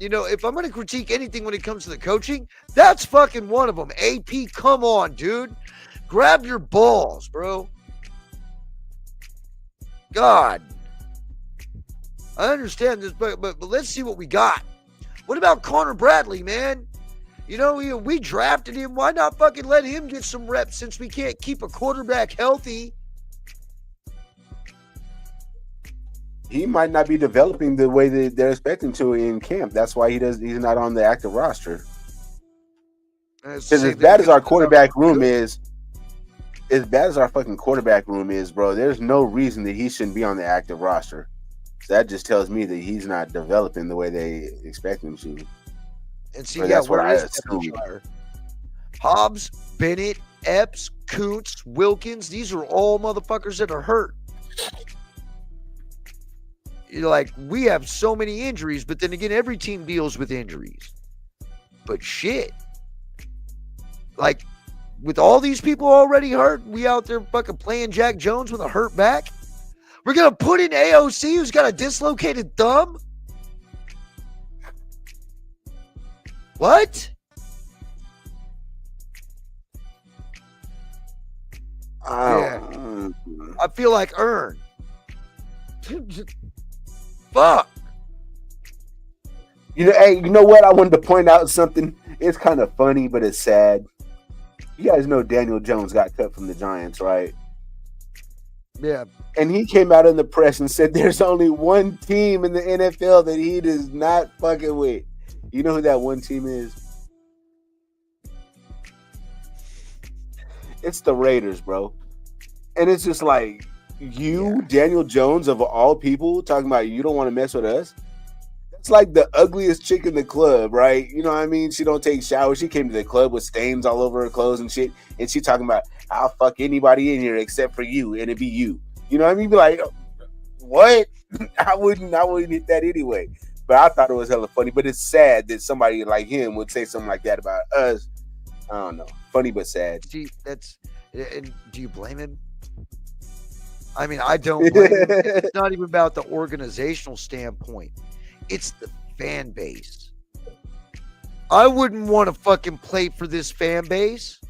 You know, if I'm going to critique anything when it comes to the coaching, that's fucking one of them. AP, come on, dude. Grab your balls, bro. God. I understand this, but let's see what we got. What about Connor Bradley, man? You know, we drafted him. Why not fucking let him get some reps since we can't keep a quarterback healthy? He might not be developing the way that they're expecting to in camp. That's why he's not on the active roster. Because as bad as our quarterback room is, as bad as our fucking quarterback room is, bro, there's no reason that he shouldn't be on the active roster. So that just tells me that he's not developing the way they expect him to. And see, that's what I assume. Hobbs, Bennett, Epps, Kuntz, Wilkins, these are all motherfuckers that are hurt. You're like, we have so many injuries, but then again, every team deals with injuries. But shit. Like, with all these people already hurt, we out there fucking playing Jack Jones with a hurt back? We're going to put in AOC who's got a dislocated thumb? What? Yeah. I feel like Earn. Fuck. Hey, you know what? I wanted to point out something. It's kind of funny, but it's sad. You guys know Daniel Jones got cut from the Giants, right? Yeah. And he came out in the press and said there's only one team in the NFL that he does not fucking with. You know who that one team is? It's the Raiders, bro. And it's just like Daniel Jones of all people, talking about you don't want to mess with us. That's like the ugliest chick in the club, right? You know what I mean? She don't take showers. She came to the club with stains all over her clothes and shit. And she talking about, I'll fuck anybody in here except for you, and it'd be you. You know what I mean? Be like, what? I wouldn't hit that anyway. But I thought it was hella funny. But it's sad that somebody like him would say something like that about us. I don't know. Funny but sad. See, and do you blame him? I mean, I don't blame him. It's not even about the organizational standpoint. It's the fan base. I wouldn't want to fucking play for this fan base.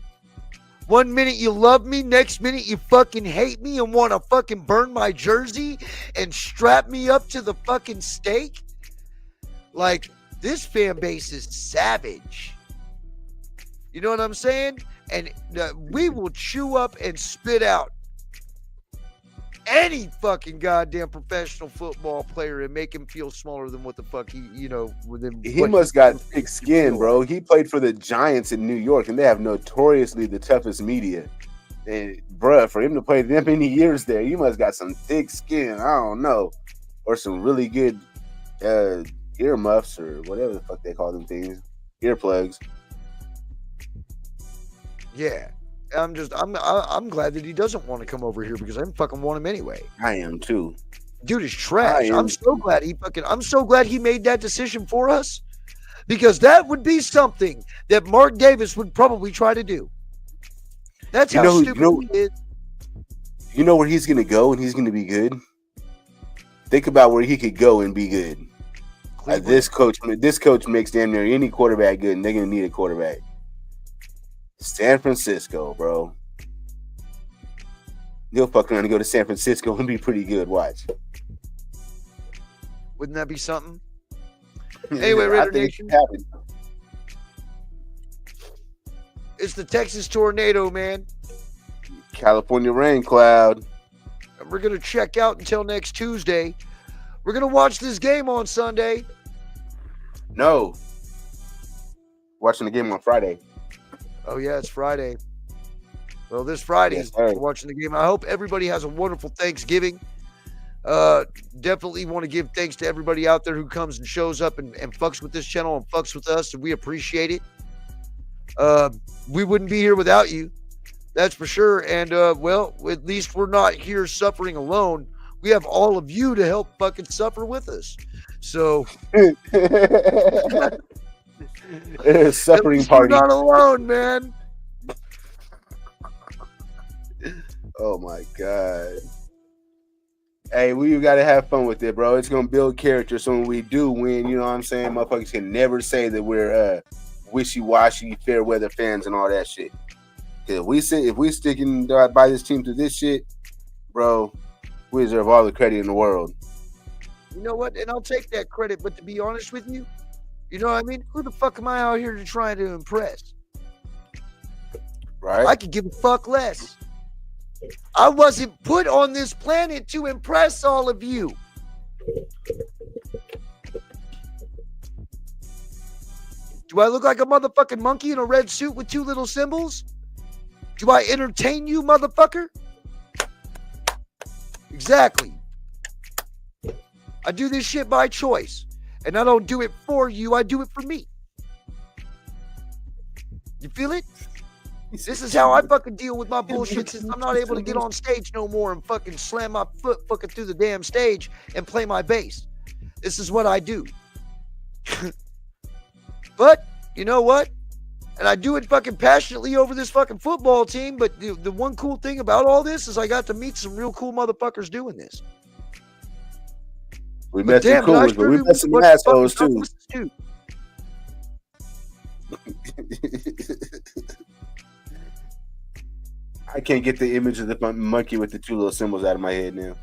1 minute you love me, next minute you fucking hate me and want to fucking burn my jersey and strap me up to the fucking stake. Like, this fan base is savage. You know what I'm saying? And we will chew up and spit out any fucking goddamn professional football player and make him feel smaller than what the fuck he must got thick skin, bro. He played for the Giants in New York, and they have notoriously the toughest media. And bruh, for him to play that many years there, you must got some thick skin. I don't know, or some really good earmuffs or whatever the fuck they call them things, earplugs. Yeah. I'm glad that he doesn't want to come over here because I didn't fucking want him anyway. I am too. Dude is trash. I'm so glad he made that decision for us because that would be something that Mark Davis would probably try to do. That's how stupid he is. You know where he's going to go and he's going to be good? Think about where he could go and be good. This coach makes damn near any quarterback good, and they're going to need a quarterback. San Francisco, bro. He'll fuck around and go to San Francisco and be pretty good. Watch. Wouldn't that be something? Anyway, Raider Nation. It's the Texas tornado, man. California rain cloud. And we're going to check out until next Tuesday. We're going to watch this game on Sunday. No. Watching the game on Friday. Oh, yeah, it's Friday. Well, this Friday, we're watching the game. I hope everybody has a wonderful Thanksgiving. Definitely want to give thanks to everybody out there who comes and shows up and fucks with this channel and fucks with us, and we appreciate it. We wouldn't be here without you. That's for sure. And, well, at least we're not here suffering alone. We have all of you to help fucking suffer with us. So... suffering party. You're not alone, man. Oh my god. Hey, we gotta have fun with it, bro. It's gonna build character. So when we do win, you know what I'm saying? Motherfuckers can never say that we're wishy-washy, fair weather fans and all that shit. If we sticking by this team through this shit, bro, we deserve all the credit in the world. You know what? And I'll take that credit, but to be honest with you, you know what I mean? Who the fuck am I out here to try to impress? Right? I could give a fuck less. I wasn't put on this planet to impress all of you. Do I look like a motherfucking monkey in a red suit with two little symbols? Do I entertain you, motherfucker? Exactly. I do this shit by choice. And I don't do it for you, I do it for me. You feel it? This is how I fucking deal with my bullshit since I'm not able to get on stage no more and fucking slam my foot fucking through the damn stage and play my bass. This is what I do. But, you know what? And I do it fucking passionately over this fucking football team, but the one cool thing about all this is I got to meet some real cool motherfuckers doing this. We met some coolers, but we met some assholes too. I can't get the image of the monkey with the two little symbols out of my head now.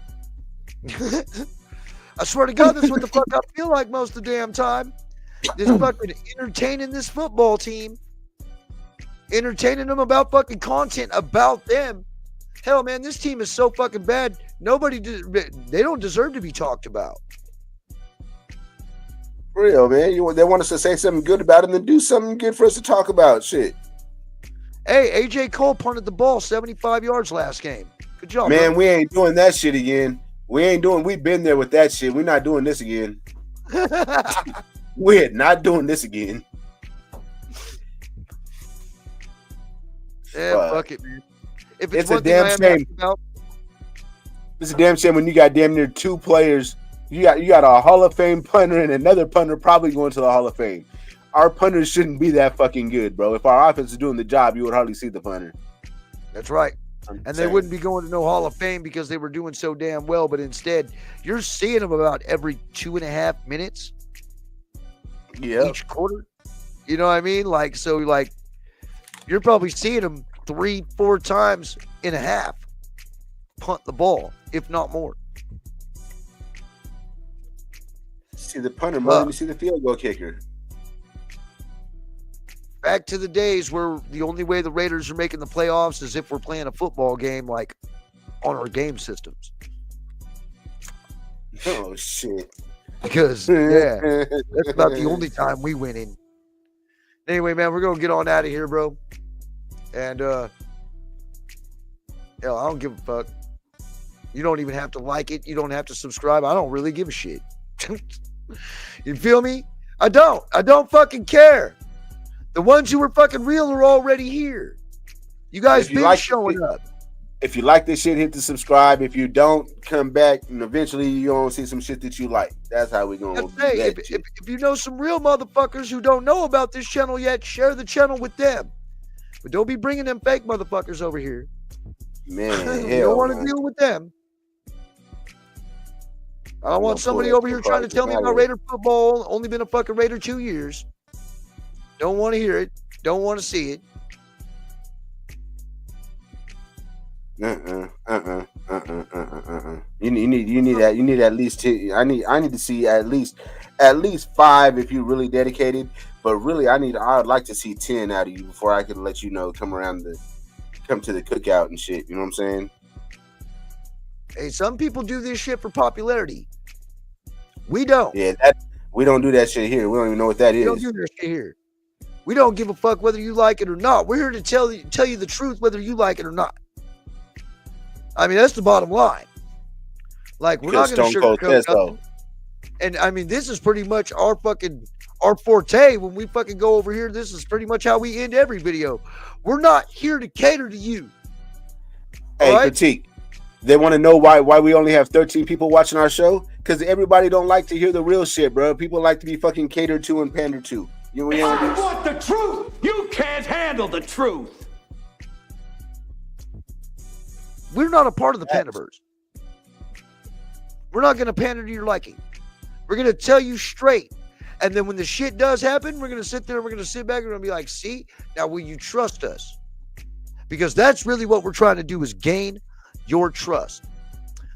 I swear to God, that's what the fuck I feel like most of the damn time. This fucking entertaining this football team. Entertaining them about fucking content about them. Hell, man, this team is so fucking bad. They don't deserve to be talked about. For real, man. They want us to say something good about it and then do something good for us to talk about. Shit. Hey, AJ Cole punted the ball 75 yards last game. Good job, Man, bro. we ain't doing that shit again. We've been there with that shit. We're not doing this again. We're not doing this again. Yeah, fuck it, man. If it's one a thing I damn am shame. happy about, It's a damn shame when you got damn near two players. You got a Hall of Fame punter and another punter probably going to the Hall of Fame. Our punters shouldn't be that fucking good, bro. If our offense is doing the job, you would hardly see the punter. That's right. And they wouldn't be going to no Hall of Fame because they were doing so damn well. But instead, you're seeing them about every 2.5 minutes each quarter. You know what I mean? Like, so, like, you're probably seeing them 3-4 times in a half punt the ball, if not more. See the punter more than you see the field goal kicker. Back to the days where the only way the Raiders are making the playoffs is if we're playing a football game, like on our game systems. Oh shit! Because yeah, that's about the only time we win in. Anyway, man, we're gonna get on out of here, bro. And hell, I don't give a fuck. You don't even have to like it. You don't have to subscribe. I don't really give a shit. You feel me? I don't fucking care. The ones who are fucking real are already here. You guys been showing up. If you like this shit, hit the subscribe. If you don't, come back and eventually you're going to see some shit that you like. That's how we're going to do that. If you know some real motherfuckers who don't know about this channel yet, share the channel with them. But don't be bringing them fake motherfuckers over here. Man, you don't want to deal with them. I don't want somebody over here trying to tell me about Raider football. Only been a fucking Raider 2 years. Don't want to hear it. Don't want to see it. You need at least two. I need to see at least 5 if you're really dedicated. But really, I'd like to see 10 out of you before I can let you know come to the cookout and shit. You know what I'm saying? Hey, some people do this shit for popularity. We don't. Yeah, we don't do that shit here. We don't even know what that is. We don't do this shit here. We don't give a fuck whether you like it or not. We're here to tell you the truth whether you like it or not. I mean, that's the bottom line. Like, we're not going to sugarcoat nothing. And I mean, this is pretty much our forte. When we fucking go over here, this is pretty much how we end every video. We're not here to cater to you. Hey, right? Critique. They want to know why we only have 13 people watching our show? Because everybody don't like to hear the real shit, bro. People like to be fucking catered to and pandered to. I want the truth. You can't handle the truth. We're not a part of the Pandaverse. We're not going to pander to your liking. We're going to tell you straight. And then when the shit does happen, we're going to sit there and we're going to sit back and we're going to be like, see, now will you trust us? Because that's really what we're trying to do, is gain your trust.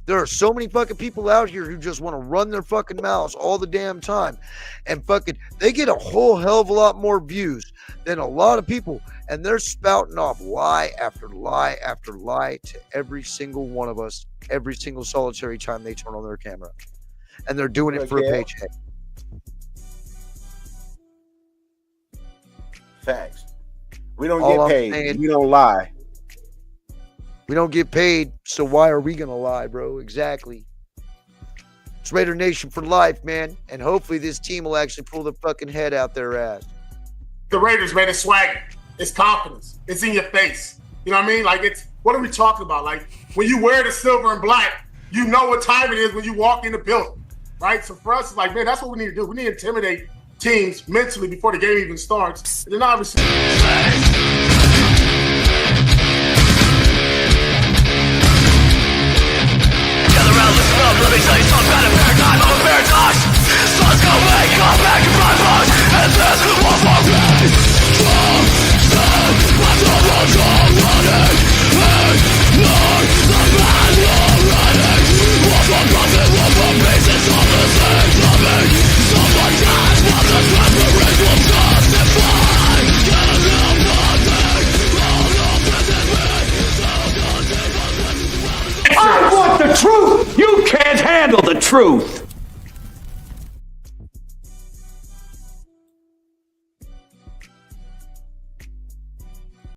There are so many fucking people out here who just want to run their fucking mouths all the damn time. And fucking, they get a whole hell of a lot more views than a lot of people. And they're spouting off lie after lie after lie to every single one of us, every single solitary time they turn on their camera. And they're doing it for a paycheck. Facts. We don't get paid. We don't lie. We don't get paid, so why are we going to lie, bro? Exactly. It's Raider Nation for life, man. And hopefully this team will actually pull their fucking head out their ass. The Raiders, man, it's swagger. It's confidence. It's in your face. You know what I mean? Like, what are we talking about? Like, when you wear the silver and black, you know what time it is when you walk in the building, right? So for us, it's like, man, that's what we need to do. We need to intimidate teams mentally before the game even starts. And then obviously... Let me tell you some kind of paradigm of a paradox. Sun's gonna wake up back in front of us, and this was my way. Trusted, but the roads are running. Ignore the man you're running. What for profit, what for pieces of the same coming. Someone dies, what the reference will justify. Can't help nothing, all of this is me. I want the truth. You can't handle the truth.